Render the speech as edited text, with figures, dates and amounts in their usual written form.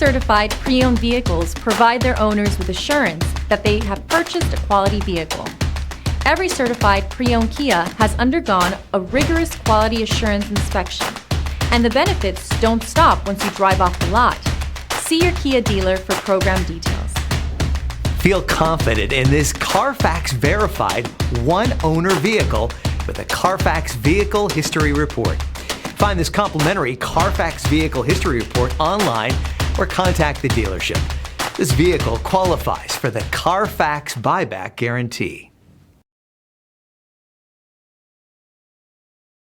certified pre-owned vehicles provide their owners with assurance that they have purchased a quality vehicle. Every certified pre-owned Kia has undergone a rigorous quality assurance inspection, and the benefits don't stop once you drive off the lot. See your Kia dealer for program details. Feel confident in this Carfax verified one-owner vehicle with a Carfax Vehicle History Report. Find this complimentary Carfax Vehicle History Report online or contact the dealership. This vehicle qualifies for the Carfax Buyback Guarantee.